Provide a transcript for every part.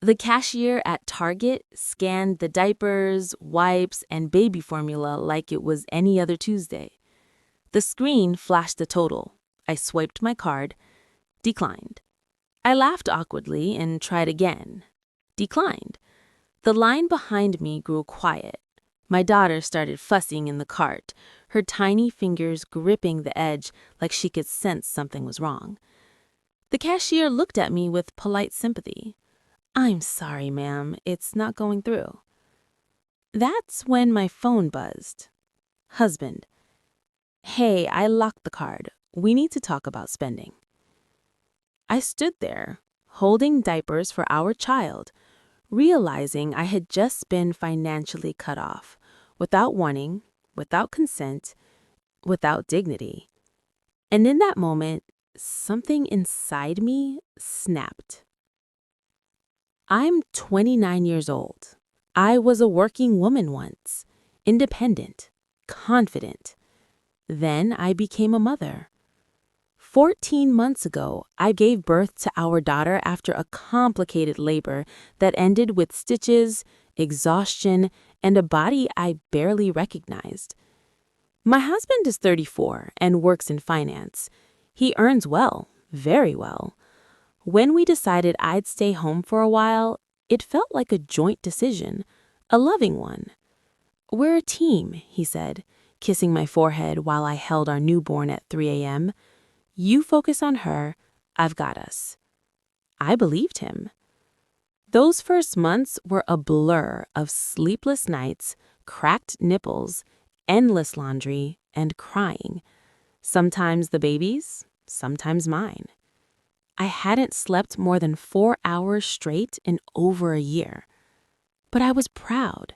The cashier at Target scanned the diapers, wipes, and baby formula like it was any other Tuesday. The screen flashed the total. I swiped my card. Declined. I laughed awkwardly and tried again. Declined. The line behind me grew quiet. My daughter started fussing in the cart, her tiny fingers gripping the edge like she could sense something was wrong. The cashier looked at me with polite sympathy. "I'm sorry, ma'am, it's not going through." That's when my phone buzzed. Husband. "Hey, I locked the card. We need to talk about spending." I stood there, holding diapers for our child, realizing I had just been financially cut off, without warning, without consent, without dignity. And in that moment, something inside me snapped. I'm 29 years old. I was a working woman once, independent, confident. Then I became a mother. 14 months ago, I gave birth to our daughter after a complicated labor that ended with stitches, exhaustion, and a body I barely recognized. My husband is 34 and works in finance. He earns well, very well. When we decided I'd stay home for a while, it felt like a joint decision, a loving one. "We're a team," he said, kissing my forehead while I held our newborn at 3 a.m. "You focus on her, I've got us." I believed him. Those first months were a blur of sleepless nights, cracked nipples, endless laundry, and crying. Sometimes the baby's, sometimes mine. I hadn't slept more than 4 hours straight in over a year. But I was proud.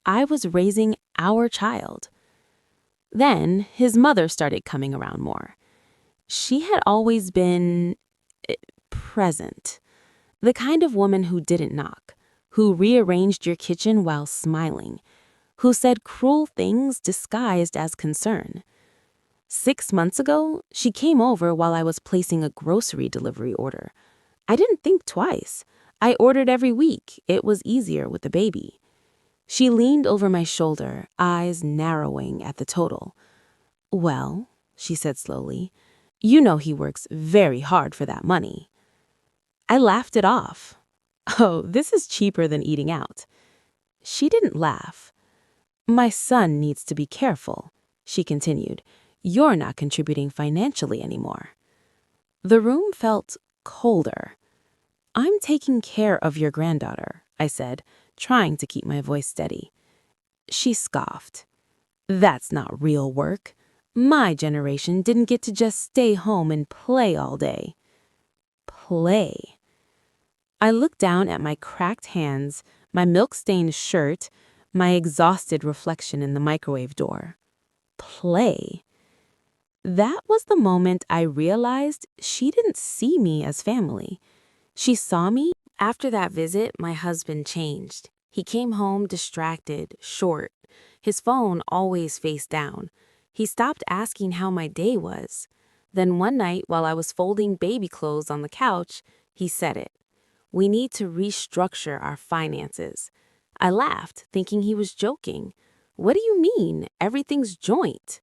I was raising our child. Then his mother started coming around more. She had always been present. The kind of woman who didn't knock, who rearranged your kitchen while smiling, who said cruel things disguised as concern. 6 months ago, she came over while I was placing a grocery delivery order. I didn't think twice. I ordered every week. It was easier with the baby. She leaned over my shoulder, eyes narrowing at the total. "Well," she said slowly, "you know he works very hard for that money." I laughed it off. "Oh, this is cheaper than eating out." She didn't laugh. "My son needs to be careful," she continued. "You're not contributing financially anymore." The room felt colder. "I'm taking care of your granddaughter," I said, trying to keep my voice steady. She scoffed. "That's not real work. My generation didn't get to just stay home and play all day." Play. I looked down at my cracked hands, my milk-stained shirt, my exhausted reflection in the microwave door. Play. That was the moment I realized she didn't see me as family. She saw me. After that visit, my husband changed. He came home distracted, short, his phone always face down. He stopped asking how my day was. Then one night, while I was folding baby clothes on the couch, he said it. "We need to restructure our finances." I laughed, thinking he was joking. "What do you mean? Everything's joint."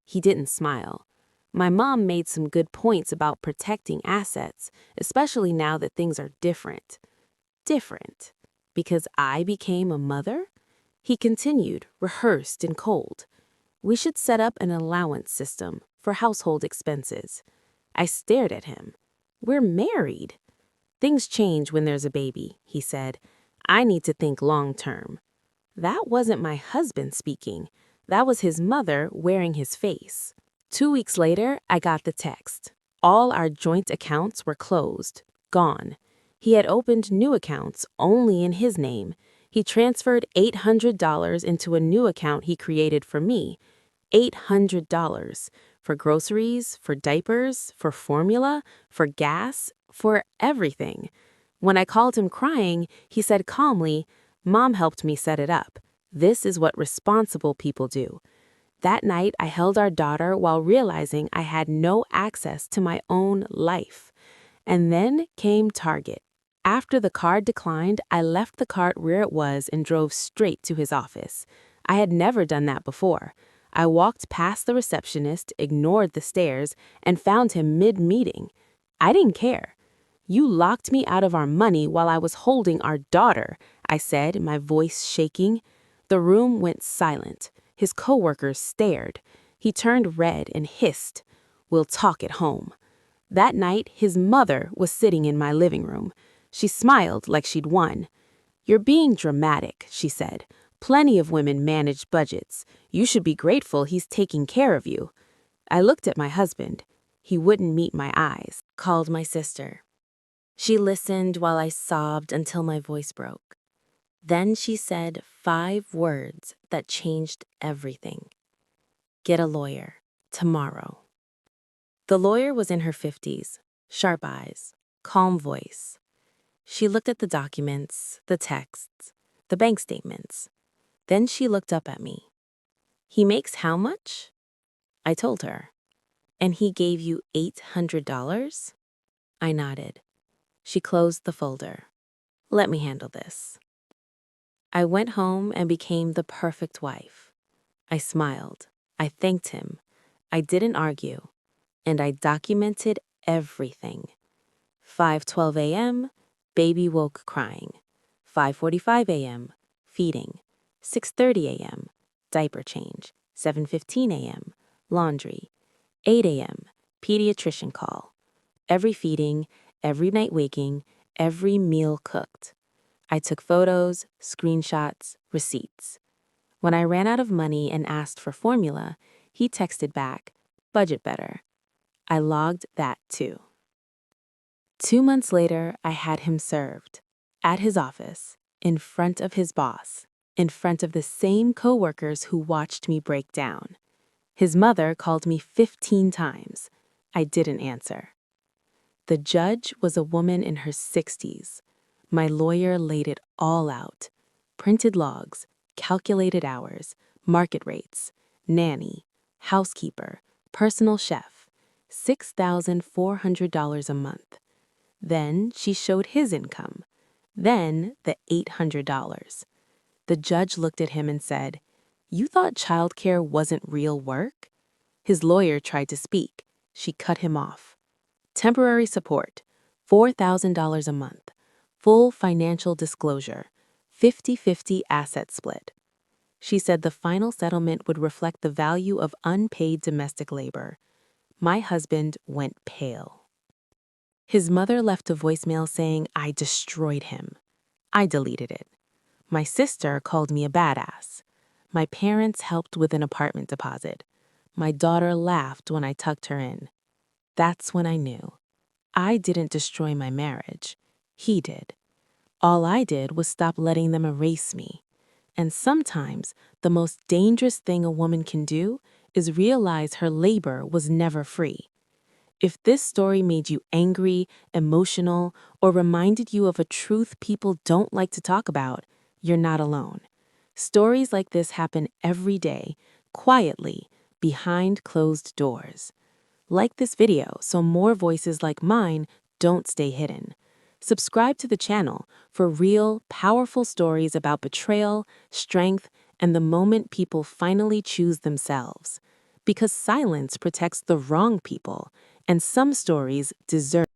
He didn't smile. My mom made some good points about protecting assets, especially now that things are different. Different. Because I became a mother? He continued, rehearsed and cold. "We should set up an allowance system for household expenses." I stared at him. "We're married." "Things change when there's a baby," he said. "I need to think long term." That wasn't my husband speaking. That was his mother wearing his face. 2 weeks later, I got the text. All our joint accounts were closed, gone. He had opened new accounts only in his name. He transferred $800 into a new account he created for me. $800 for groceries, for diapers, for formula, for gas, for everything. When I called him crying, he said calmly, "Mom helped me set it up. This is what responsible people do." That night, I held our daughter while realizing I had no access to my own life. And then came Target. After the card declined, I left the cart where it was and drove straight to his office. I had never done that before. I walked past the receptionist, ignored the stares, and found him mid-meeting. I didn't care. "You locked me out of our money while I was holding our daughter," I said, my voice shaking. The room went silent. His coworkers stared. He turned red and hissed, "We'll talk at home." That night, his mother was sitting in my living room. She smiled like she'd won. "You're being dramatic," she said. "Plenty of women manage budgets. You should be grateful he's taking care of you." I looked at my husband. He wouldn't meet my eyes. Called my sister. She listened while I sobbed until my voice broke. Then she said 5 words that changed everything. "Get a lawyer. Tomorrow." The lawyer was in her 50s, sharp eyes, calm voice. She looked at the documents, the texts, the bank statements. Then she looked up at me. "He makes how much?" I told her. "And he gave you $800? I nodded. She closed the folder. "Let me handle this." I went home and became the perfect wife. I smiled. I thanked him. I didn't argue. And I documented everything. 5:12 a.m., baby woke crying. 5:45 a.m., feeding. 6:30 a.m., diaper change. 7:15 a.m., laundry. 8 a.m., pediatrician call. Every feeding, every night waking, every meal cooked. I took photos, screenshots, receipts. When I ran out of money and asked for formula, he texted back, "Budget better." I logged that too. 2 months later, I had him served. At his office, in front of his boss, in front of the same coworkers who watched me break down. His mother called me 15 times. I didn't answer. The judge was a woman in her 60s. My lawyer laid it all out. Printed logs, calculated hours, market rates, nanny, housekeeper, personal chef, $6,400 a month. Then she showed his income. Then the $800. The judge looked at him and said, "You thought childcare wasn't real work?" His lawyer tried to speak. She cut him off. "Temporary support, $4,000 a month. Full financial disclosure, 50-50 asset split." She said the final settlement would reflect the value of unpaid domestic labor. My husband went pale. His mother left a voicemail saying I destroyed him. I deleted it. My sister called me a badass. My parents helped with an apartment deposit. My daughter laughed when I tucked her in. That's when I knew. I didn't destroy my marriage. He did. All I did was stop letting them erase me. And sometimes the most dangerous thing a woman can do is realize her labor was never free. If this story made you angry, emotional, or reminded you of a truth people don't like to talk about, you're not alone. Stories like this happen every day, quietly, behind closed doors. Like this video so more voices like mine don't stay hidden. Subscribe to the channel for real, powerful stories about betrayal, strength, and the moment people finally choose themselves. Because silence protects the wrong people, and some stories deserve